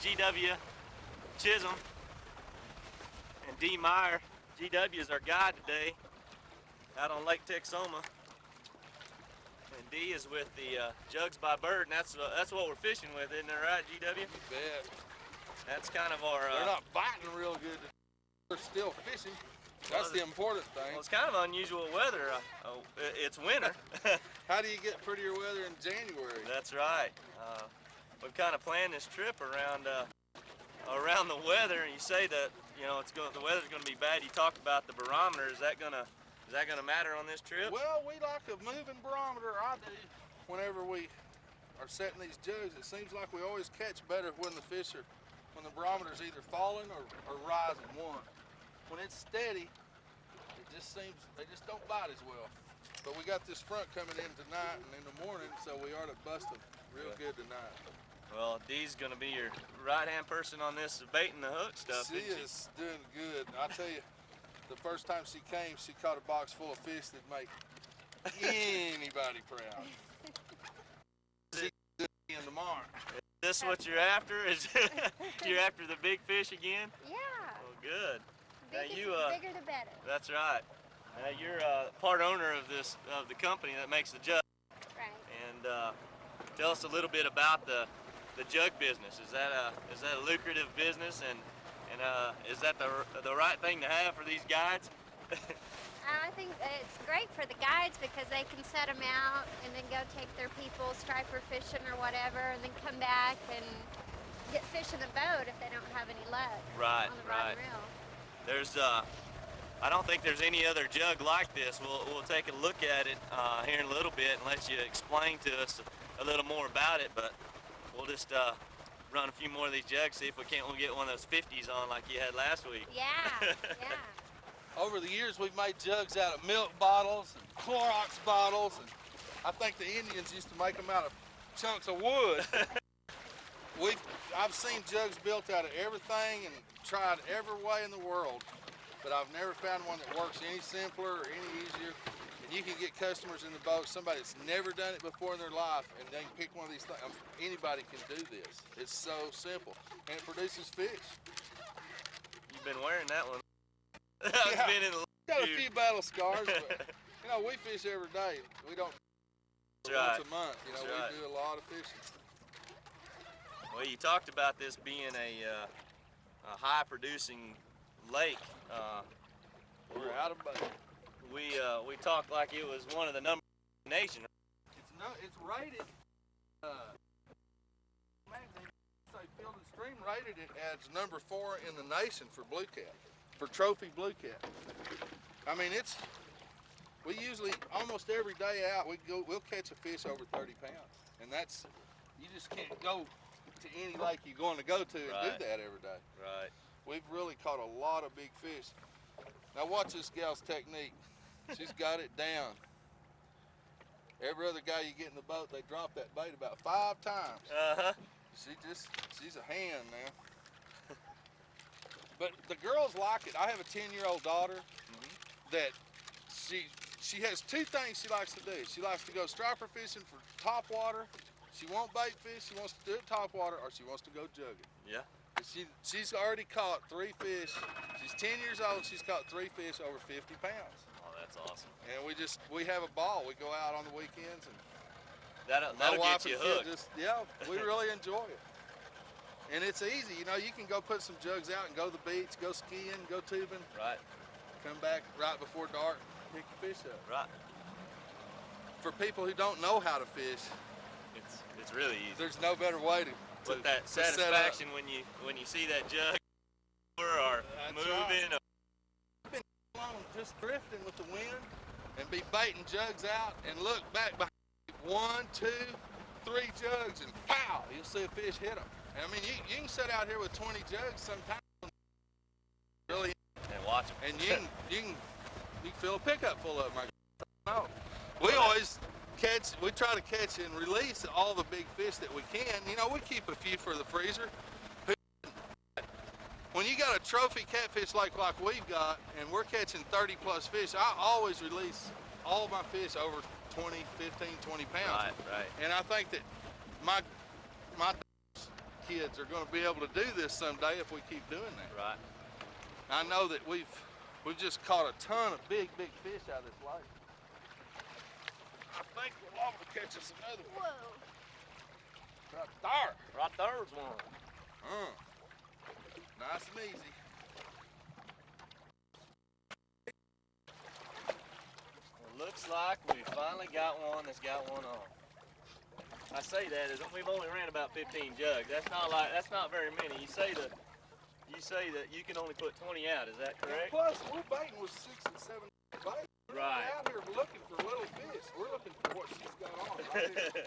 GW Chisholm and D. Meyer. GW is our guide today out on Lake Texoma. And D is with the Jugs by Bird, and that's what we're fishing with, isn't that right, GW? You bet. That's kind of our... They're not biting real good. They're still fishing. That's the important thing. Well, it's kind of unusual weather. It's winter. How do you get prettier weather in January? That's right. We've kind of planned this trip around around the weather, and you say that the weather's going to be bad. You talked about the barometer. Is that gonna matter on this trip? Well, we like a moving barometer. I do. Whenever we are setting these jugs, it seems like we always catch better when the barometer's either falling or rising. When it's steady, they just don't bite as well. But we got this front coming in tonight and in the morning, so we are to bust them real good tonight. Well, Dee's going to be your right-hand person on this baiting the hook stuff. She is doing good. I tell you, the first time she came, she caught a box full of fish that make anybody proud. She's in tomorrow. Is this what you're after? You're after the big fish again? Yeah. Well, good. The bigger the better. That's right. Now you're part owner of the company that makes the jug. Right. And tell us a little bit about the jug business. Is that a lucrative business, and is that the right thing to have for these guides? I think it's great for the guides because they can set them out and then go take their people striper fishing or whatever, and then come back and get fish in the boat if they don't have any luck. Right, on the right. rod and reel. There's I don't think there's any other jug like this. We'll take a look at it here in a little bit and let you explain to us a little more about it. But we'll just run a few more of these jugs, see if we'll get one of those 50s on like you had last week. Yeah, yeah. Over the years, we've made jugs out of milk bottles and Clorox bottles, and I think the Indians used to make them out of chunks of wood. I've seen jugs built out of everything and tried every way in the world, but I've never found one that works any simpler or any easier. And you can get customers in the boat, somebody that's never done it before in their life, and they can pick one of these things. Anybody can do this. It's so simple, and it produces fish. You've been wearing that one. Yeah, been in the got a few battle scars, but we fish every day. We don't once a month. We do a lot of fishing. Well, you talked about this being a high-producing lake. We're out of budget. We talked like it was one of the number in the nation. It's rated. Field and Stream rated it as number 4 in the nation for blue cat, for trophy blue cat. I mean, we usually almost every day out we'll catch a fish over 30 pounds, and you just can't go to any lake you're going to go to and do that every day. Right. We've really caught a lot of big fish. Now watch this gal's technique. She's got it down. Every other guy you get in the boat, they drop that bait about 5 times. Uh-huh. She's a hand now. But the girls like it. I have a 10-year-old daughter that she has 2 things she likes to do. She likes to go striper fishing for top water. She won't bait fish, she wants to do it top water, or she wants to go jugging. Yeah. She's already caught 3 fish. She's 10 years old, she's caught 3 fish over 50 pounds. Oh, that's awesome. And we have a ball. We go out on the weekends and that'll get you hooked. We really enjoy it. And it's easy, you can go put some jugs out and go to the beach, go skiing, go tubing. Right. Come back right before dark, pick your fish up. Right. For people who don't know how to fish, it's really easy. There's no better way to But that satisfaction when you see that jug or moving. Right. I've been along just drifting with the wind and be baiting jugs out and look back behind 1, 2, 3 jugs and pow, you'll see a fish hit them. And I mean, you can sit out here with 20 jugs sometimes, really, and watch them. And you can fill a pickup full of them. No, we try to catch and release all the big fish that we can. We keep a few for the freezer. When you got a trophy catfish like we've got, and we're catching 30 plus fish, I always release all my fish over 20, 15, 20 pounds. Right. And I think that my kids are going to be able to do this someday if we keep doing that. Right. I know that we've just caught a ton of big fish out of this lake. I think we're able to catch us another one. Whoa. Right there. Right there's one. Nice and easy. Looks like we finally got one that's got one on. I say that as we've only ran about 15 jugs. That's not very many. You say that you can only put 20 out. Is that correct? And plus, we're baiting with 6 and 7 bait. We're Right. not out here looking for little fish. We're looking for what she's got on right here.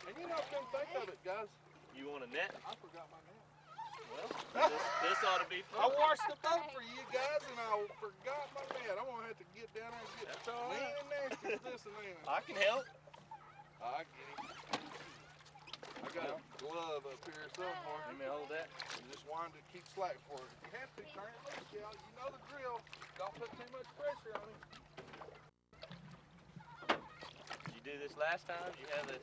And you know, come think of it, guys. You want a net? I forgot my net. Well, this ought to be I fun. washed the boat for you guys, and I forgot my net. I'm gonna have to get down there and get That's all mean right. and nasty with this and then. I can help. I get him. I got a glove up here somewhere. Let me hold that. You just wind it, keep slack for it. If you have to, turn it loose, y'all. You know the drill. Don't put too much pressure on him. Did you do this last time? You have the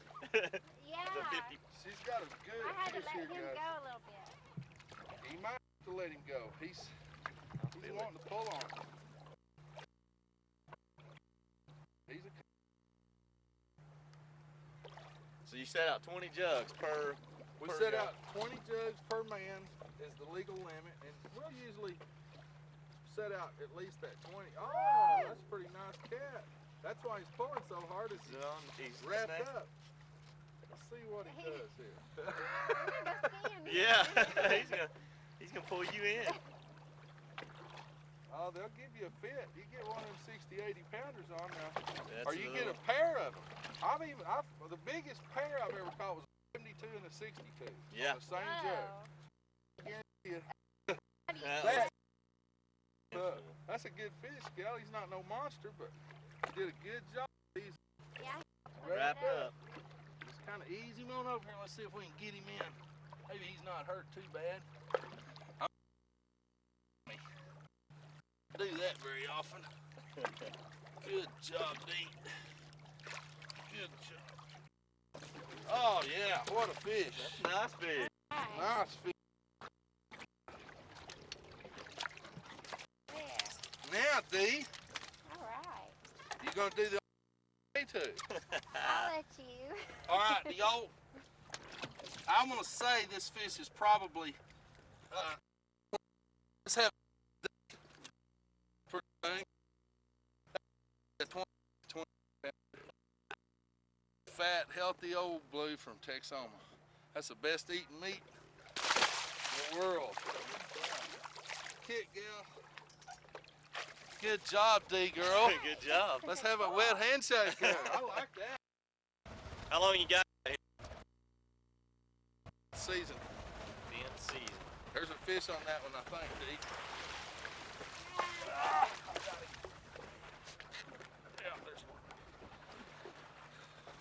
Yeah. the 50. She's got a good I had to fish let here, him guys. go a little bit. He might have to let him go. He's wanting to pull on him. He's a So you set out 20 jugs per. We per set jug. out 20 jugs per man is the legal limit, and we'll usually set out at least that 20. Oh, that's a pretty nice cat. That's why he's pulling so hard is Is it on? He's wrapped snapped? up. Let's see what he does here. Yeah, he's gonna pull you in. Oh, they'll give you a fit. You get one of them 60, 80 pounders on now. That's Or you get a pair of them. The biggest pair I've ever caught was a 72 and a 62. Yeah. On the same jug. Yeah. That- That's a good fish, gal. He's not no monster, but he did a good job. He's Yeah. wrapped up. Just kind of ease him on over here. Let's see if we can get him in. Maybe he's not hurt too bad. Do that very often. Good job, Dee. Good job. Oh yeah, what a fish. Nice fish. Nice fish. There. Now, Dee, All right. you gonna do the way too? I'll let you. All right, y'all. I'm gonna say this fish is probably. Let's have. Fat, healthy old blue from Texoma. That's the best eating meat in the world. Kick, gal. Good job, D girl. Good job. Let's have a wet handshake here. I like that. How long you got here? Season. 10th season. There's a fish on that one, I think, D. Yeah, there's one.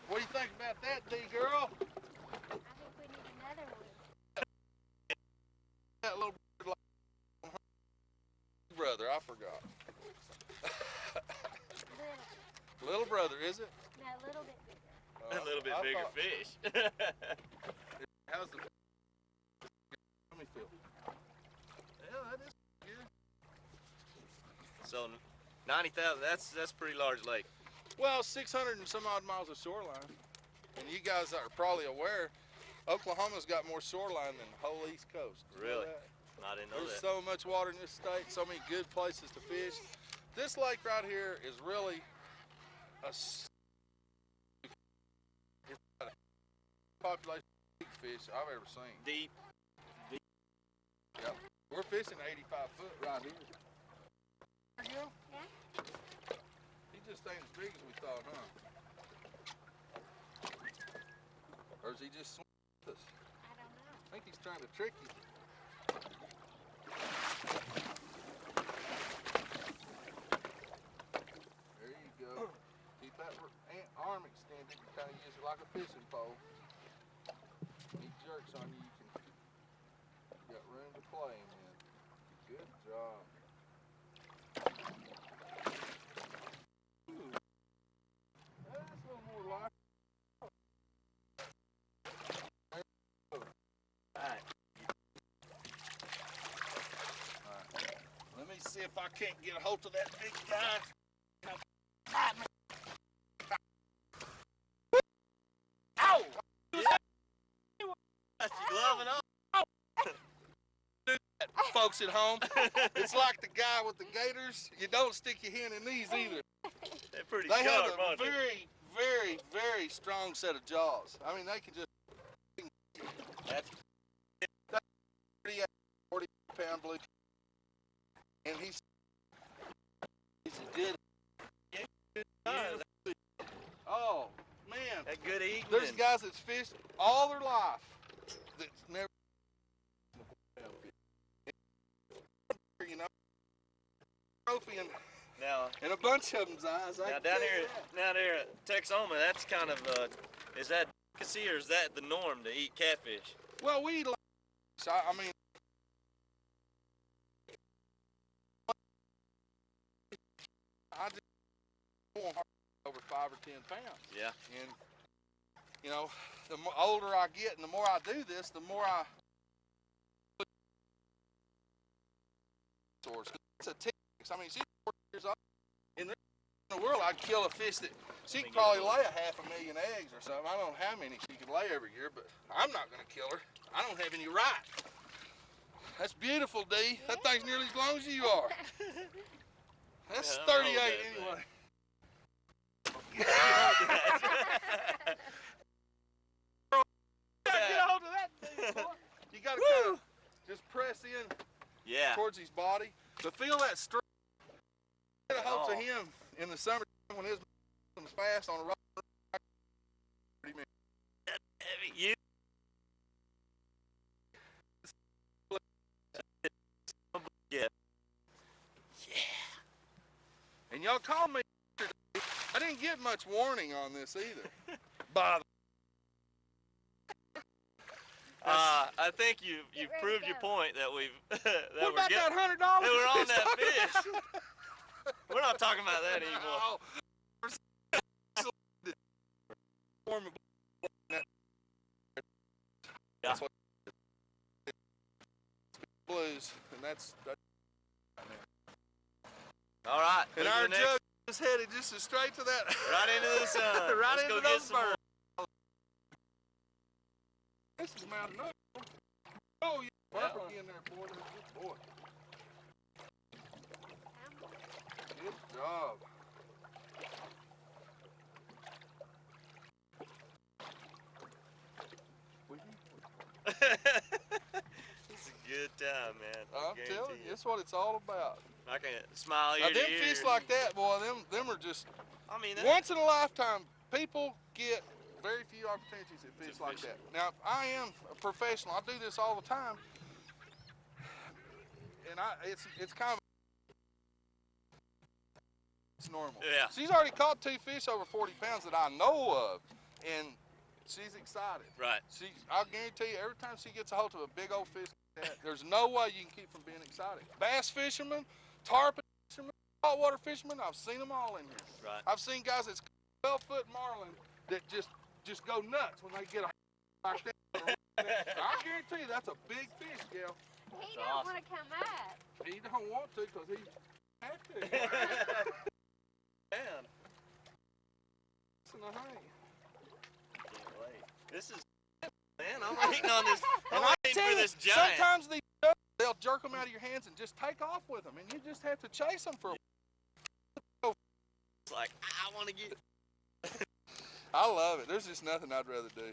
What do you think about that, D girl? I think we need another one. That little brother, I forgot. Little. Little brother, is it? No, a little bit bigger. A little bit I bigger thought- fish. How's the? Let me feel. Yeah, that is good. So 90,000. That's a pretty large lake. Well, 600 and some odd miles of shoreline, and you guys are probably aware, Oklahoma's got more shoreline than the whole East Coast. You know Really? that? I didn't know There's that. so much water in this state, so many good places to fish. This lake right here is really a population of big fish I've ever seen. Deep. Yep. We're fishing 85 foot right here. There you go. Yeah. He just ain't as big as we thought, huh? Or is he just swimming with us? I don't know. I think he's trying to trick you. There you go. Keep that arm extended. You kind of use it like a fishing pole. He jerks on you, you got room to play him in. Good job. Ooh. That's a little more like. Alright. See if I can't get a hold of that big guy. Ow! Got your glove and all. Folks at home, it's like the guy with the gators. You don't stick your hand in these either. They're pretty They have sharp, a aren't they? very, very, very strong set of jaws. I mean, they can just. That's 38, 40-pound blue. And he's a good. Oh man, that good eating. there's guys that's fished all their life that's never. You know, trophy Now, and a bunch of them's eyes. now down here at Texoma, that's kind of is that delicacy or is that the norm to eat catfish? Well, we eat a lot. So, I mean, I just want over 5 or 10 pounds. Yeah. And you know, the older I get, and the more I do this, the more I. It's a tick. I mean, she's 4 years old. In the world, I'd kill a fish that she could probably lay 500,000 eggs or something. I don't know how many she could lay every year, but I'm not going to kill her. I don't have any right. That's beautiful, Dee. That thing's nearly as long as you are. That's Yeah, 38 anyway. Get a hold of that thing, boy. You got to kind of just press in Yeah. towards his body to feel that strength. Get a hold of him in the summer when his was fast on a rock. Heavy. You. Yeah. And y'all called me yesterday. I didn't get much warning on this either. By the I think you've ready to proved your go. point that we've that what about we're getting, that $100? that we're on that fish. We're not talking about that anymore. That's what blues, and that's All right. and move to our the next- jug is headed just as straight to that. right into the sun. Right Let's into go get those some more. birds. This is mountain up. Oh, you purple in there, boy. That's a good boy. Good job. It's a good time, man. I'm telling you, that's what it's all about. I can smile Now, ear to them ear. fish like that, boy, them are just I mean, once in a lifetime. People get very few opportunities at fish like fish. that. Now, I am a professional. I do this all the time, and it's kind of it's normal. Yeah. She's already caught 2 fish over 40 pounds that I know of, and she's excited. right. I'll guarantee you, every time she gets a hold of a big old fish like that, there's no way you can keep from being excited. Bass fishermen, tarpon fishermen, saltwater fishermen, I've seen them all in here. Right. I've seen guys that's 12-foot marlin that just go nuts when they get a like that. I guarantee you, that's a big fish, gal. He That's don't awesome. want to come up. He don't want to because he has to. Man. It's in a hang. Can't wait. This is, man, I'm waiting on this. I'm And I waiting tell for you, this giant. sometimes they'll jerk them out of your hands and just take off with them, and you just have to chase them for a It's like, I want to get. I love it. There's just nothing I'd rather do.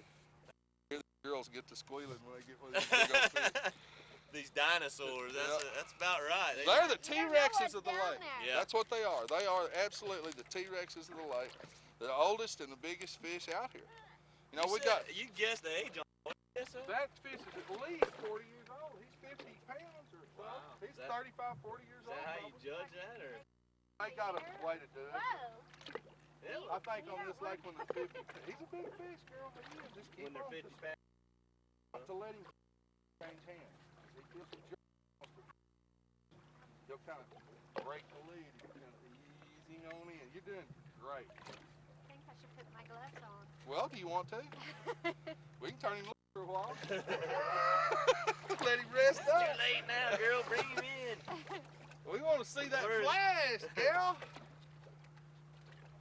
Hear the girls get to squealing when they get with these big old fish. These dinosaurs, that's about right. They're the You don't know T-Rexes what's of the down lake. there. Yeah. That's what they are. They are absolutely the T-Rexes of the lake. The oldest and the biggest fish out here. You know, we got You guessed the age on it. Yes, sir? that fish is at least 40 years old. He's 50 pounds or so. Wow. He's Is that- 35, 40 years Is old. that how you probably. judge that, or? They got a way to do it. Whoa. Yeah, I think on this lake when they're 50, he's a big fish, girl. He is. Just keep when they're on 50 just pounds. to let him change hands. He gets the jerk. He'll kind of break the lead and kind of easing on in. You're doing great. I think I should put my gloves on. Well, do you want to? We can turn him loose for a while. Let him rest Too up. late now, girl. Bring him in. We want to see that flash, gal.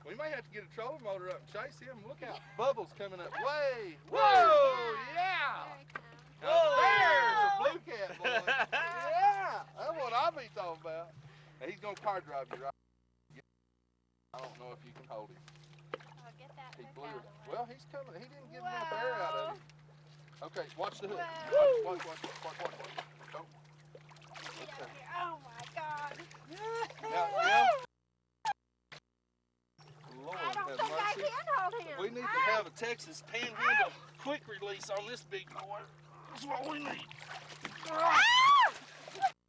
We may have to get a trolling motor up and chase him. Look out, Bubbles coming up way. Whoa, yeah. Now there's a blue cat, boy. Yeah, that's what I be talking about. Now, he's going to car drive you, right? I don't know if you can hold him. Oh, get that He hook blew out it. of the way. Well, he's coming. He didn't get enough air out of him. Okay, watch the hook. Watch. Go. Get up here. Oh my God. Now, yeah. Lord I don't have think I mercy. can hold him. We need to have a Texas Panhandle quick release on this big boy. That's what we need.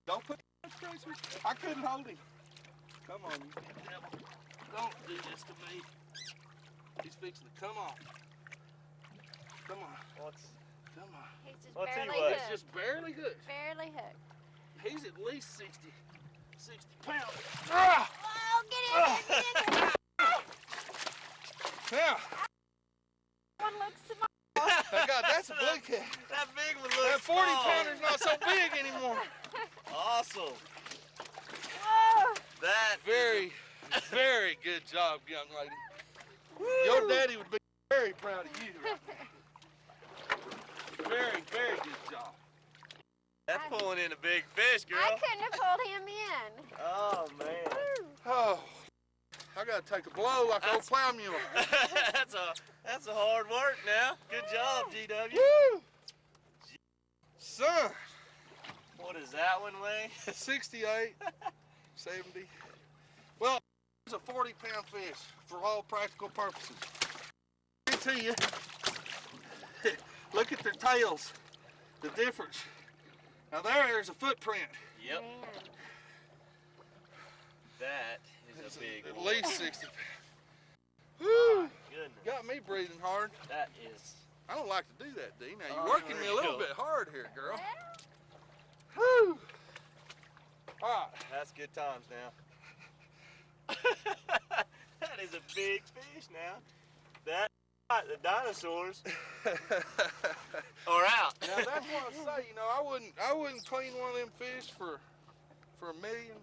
Don't put pressure. I couldn't hold him. Come on, you big devil. Don't do this to me. He's fixing to come on. Come on. Come on. He's just What's he barely weigh? hooked. He's just barely hooked. Barely hooked. He's at least 60 pounds. Oh, get in there. Now, One looks small. oh God, that's a blue cat. That big one looks That 40 small. pounder's not so big anymore. Awesome. Whoa. That Very, very good job, young lady. Your daddy would be very proud of you. Very, very good job. That's pulling in a big fish, girl. I couldn't have pulled him in. Oh man. Woo. Oh, I gotta take a blow like old plow mule. that's a hard work now. Good job, GW. Woo! Son, What does that one weigh? 68, 70. Well, it's a 40-pound fish for all practical purposes. To you. Look at their tails. The difference. Now there's a footprint. Yep. Man. That is It's a big at one. least 60 pounds. My Woo! goodness. Got me breathing hard. That is. I don't like to do that, D. Now you're working me a little Unreal. bit hard here, girl. Well, Woo! All right. That's good times now. That is a big fish now. That the dinosaurs are out. Now that's what I say. You know, I wouldn't clean one of them fish for $1 million.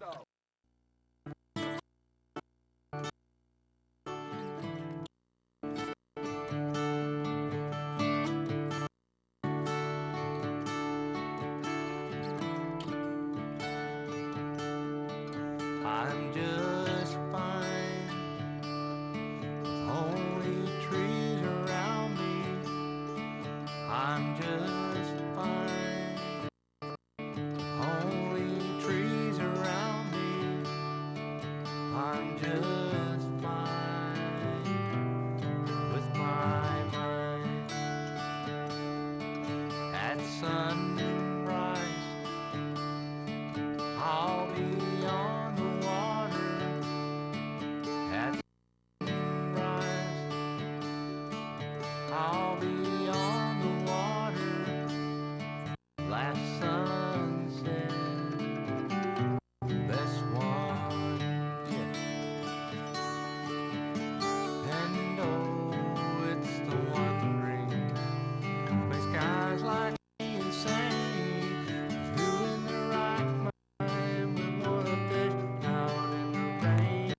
I'm just fine. Only trees around me. I'm just fine. Only trees around me. I'm just fine with my mind. At sunrise, I'll be on the water. At sunrise, I'll be on the water. Last sunset, best one yet. And oh, it's the one dream makes guys like me insane. Doing the right mind, we wanna fish out in the rain.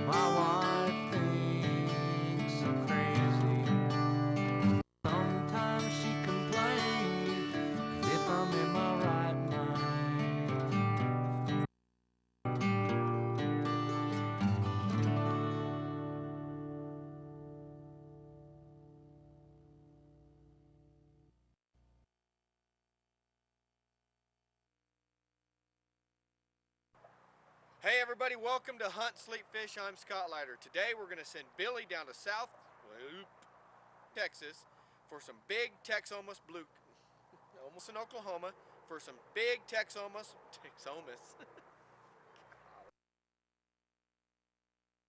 My wife thinks I'm crazy. Sometimes she complains if I'm in my right mind. Hey everybody, welcome to Hunt, Sleep, Fish. I'm Scott Leiter. Today we're going to send Billy down to South Texas for some big Texomas blue, almost in Oklahoma, for some big Texomas